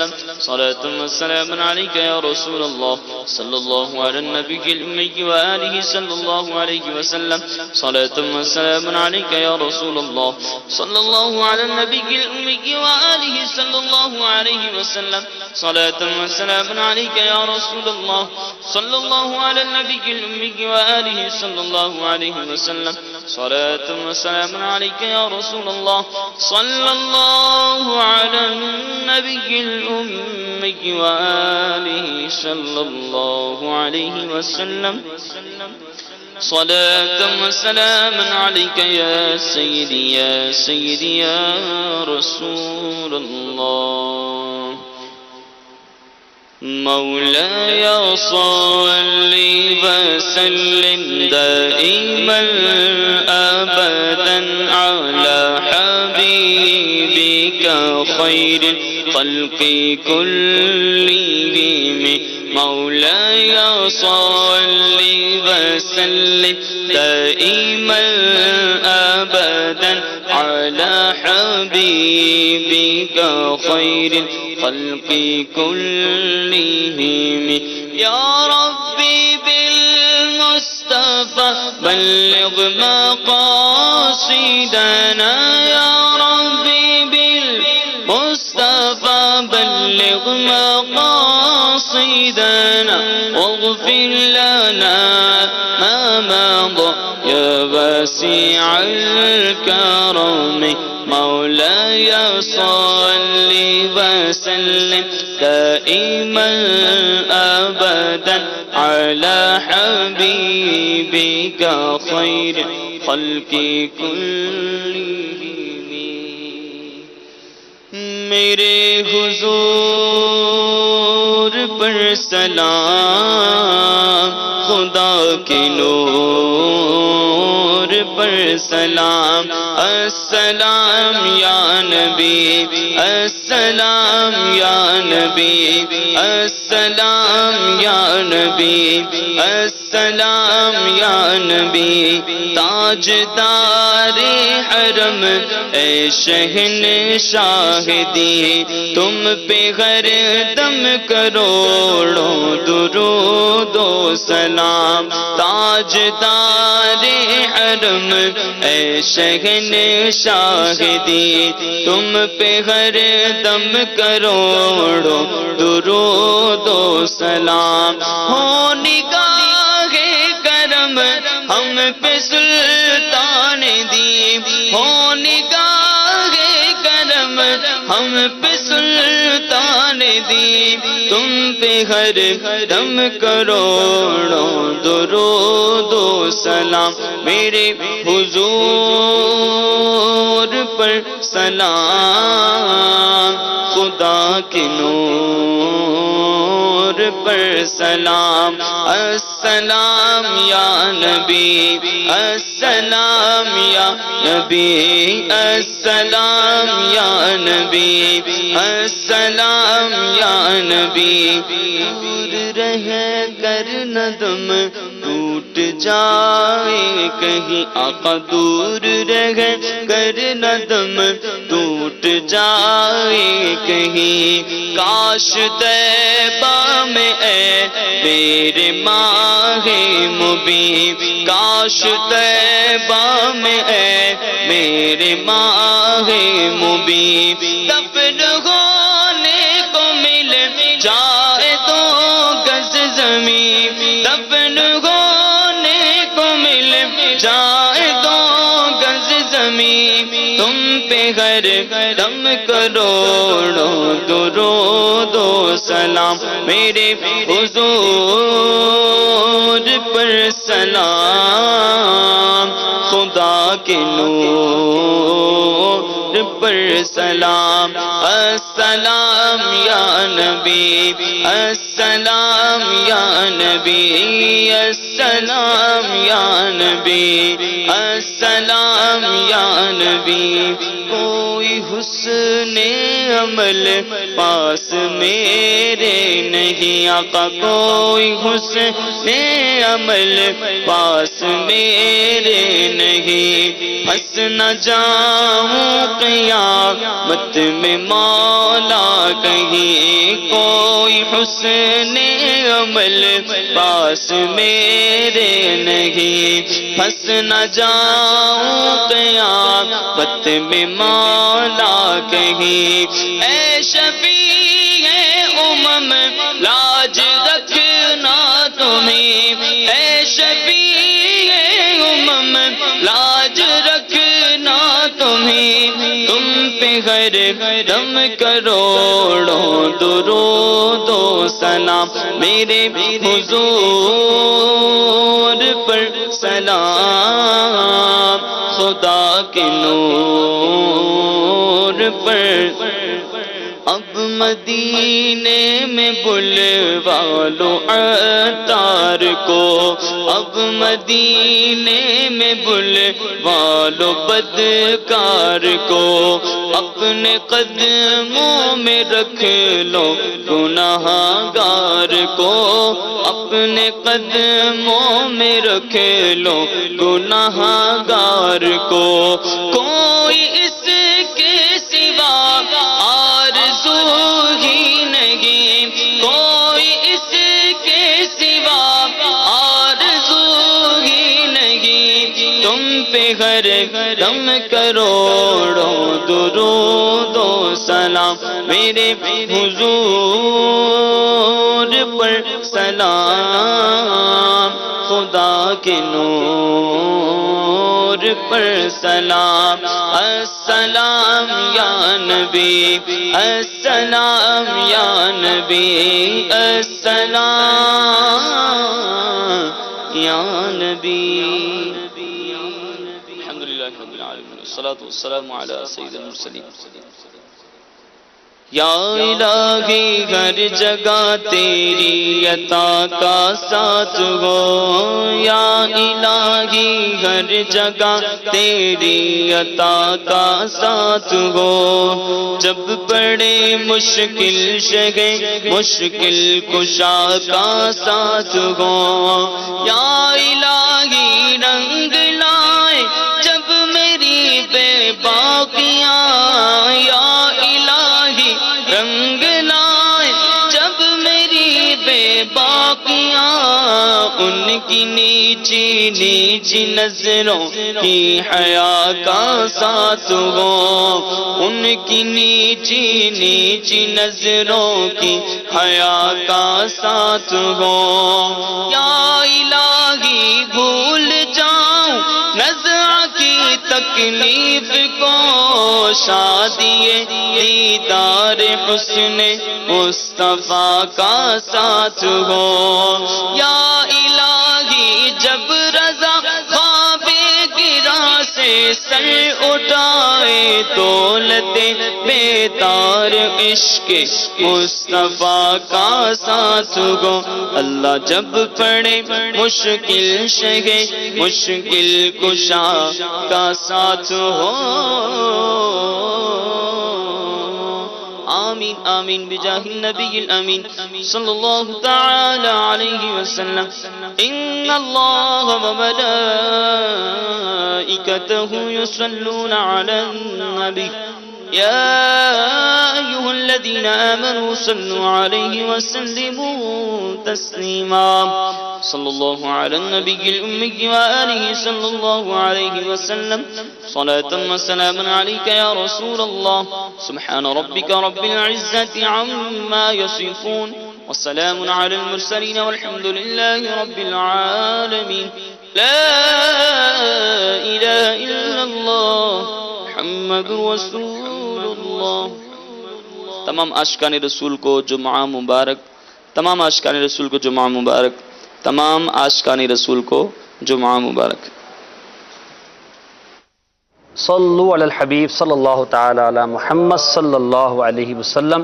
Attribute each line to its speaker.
Speaker 1: وسلم صلاة والسلام عليك يا رسول الله صلى الله على النبي الأمي وآله صلى الله عليه وسلم صلاة والسلام عليك يا رسول الله صلى الله على النبي الأمي وآله صلى الله عليه وسلم صلاة والسلام عليك يا رسول الله صلى الله على النبي الأمي وآله صلى الله عليه وسلم صلاة والسلام عليك يا رسول الله صلى الله على النبي الأمي وآله صلى الله عليه وسلم صلاة وسلام عليك يا سيدي يا سيدي يا رسول الله مولاي صل وسلم دائما أبدا على حبيبك خير الخلق كلهم مولاي صل وسلم دائما أبدا على حبيبك خير الخلق كلهم يا ربي بالمصطفى بلغ مقاصدنا يا ربي بالمصطفى بلغ مقاصدنا واغفر لنا ما مضى يا واسع الكرم مولاي صل وسلم دائما أبدا على حبيبك خير خلق كلهم میرے حضور پر سلام خدا کے نور پر سلام السلام یا نبی السلام یا نبی السلام یا نبی السلام یا نبی تاجدار حرم اے شہنشاہ دی تم پہ ہر دم کروڑوں درود و سلام تاجدار حرم اے شہنشاہ دی تم پہ ہر دم کروڑوں درود و سلام ہو نگاہ کرم ہم پہ سلطان دی ہو نگاہ کرم ہم پہ سلطان دی تم پہ ہر دم کروڑوں درود و سلام میرے حضور پر سلام خدا کے نور پر سلام السلام یا نبی السلام یا نبی السلام یا نبی السلام یا نبی دور رہ کر ندم ٹوٹ جائے کہیں آقا دور رہ کر ندم ٹوٹ جائے کہیں کاش طیبہ میں اے میرے ماہ مبین کاش طیبہ میں اے میرے ماہ مبین دفن ہونے کو مل جائے تو گز زمین دفن ہونے کو مل جائے تو گز زمین تم پہ ہر دم کروڑوں درود و سلام میرے حضور پر سلام خدا کے نور پر سلام السلام یا نبی السلام یا نبی السلام یا نبی السلام یا نبی کوئی حسن عمل پاس میرے نہیں، آقا کوئی حسن عمل پاس میرے نہیں، پھنس نہ جاؤں قیامت میں مولا کہیں، کوئی حسن عمل پاس میرے نہیں، پھنس نہ جاؤں قیامت میں مولا کہیں، اے شفیع امم لاج رکھنا تمہیں، اے شفیع امم لاج رکھنا تمہیں، تم پہ ہر دم کروڑوں درود و سلام، میرے حضور پر سلام، خدا کے نور پر، اب مدینے میں بلوا لو عطار کو، اب مدینے میں بلوا لو بدکار کو، اپنے قدموں میں رکھ لو گناہ گار کو، اپنے قدموں میں رکھ لو گناہ گار کو، کوئی اس کے سوا آرزو ہی نہیں، کوئی اس کے سوا آرزو ہی نہیں، تم پہ ہر دم کروڑوں درود و سلام، میرے حضور پر سلام، خدا کے نور پر سلام، السلام یا نبی، السلام یا نبی، السلام یا نبی۔ الحمدللہ رب العالمین، والصلاة والسلام علی سید المرسلین۔ یا الہی ہر جگہ تیری عطا کا ساتھ ہو، یا الہی ہر جگہ تیری عطا کا ساتھ ہو، جب بڑے مشکل شگے مشکل کشا کا ساتھ ہو، یا الہی رنگ لائے جب میری بے باقیاں، یا رنگ لائے جب میری بے باقیاں، ان کی نیچی نیچی نظروں کی حیا کا ساتھ ہو، ان کی نیچی نیچی نظروں کی حیا کا ساتھ ہو، یا الہی بھول جاؤں نزع کی تکلیف کو، شادی دیدار حسن مصطفیٰ کا ساتھ ہو، یا الہی جب رضا خواب گرا سے سر اٹھائے، دولت بیدار عشق مصطفیٰ کا ساتھ ہو، اللہ جب پڑے مشکل شگے مشکل کشا کا ساتھ ہو، آمین آمین بجاہ النبی الامین صلی اللہ تعالی علیہ وسلم۔ ان اللہ وملائکتہ یصلون علی النبی يا أيها الذين آمنوا صلوا عليه وسلموا تسليما، صلى الله على النبي الأمي وآله صلى الله عليه وسلم، صلاة وسلاما عليك يا رسول الله، سبحان ربك رب العزة عما يصفون، والسلام على المرسلين والحمد لله رب العالمين، لا إله إلا الله محمد رسول اللہ۔ تمام عاشقان رسول کو جمعہ مبارک، تمام عاشقان رسول کو جمعہ مبارک، تمام عاشقان رسول کو جمعہ مبارک۔
Speaker 2: صلو علی الحبیب صلی اللہ تعالی علی محمد صلی اللہ علیہ وسلم۔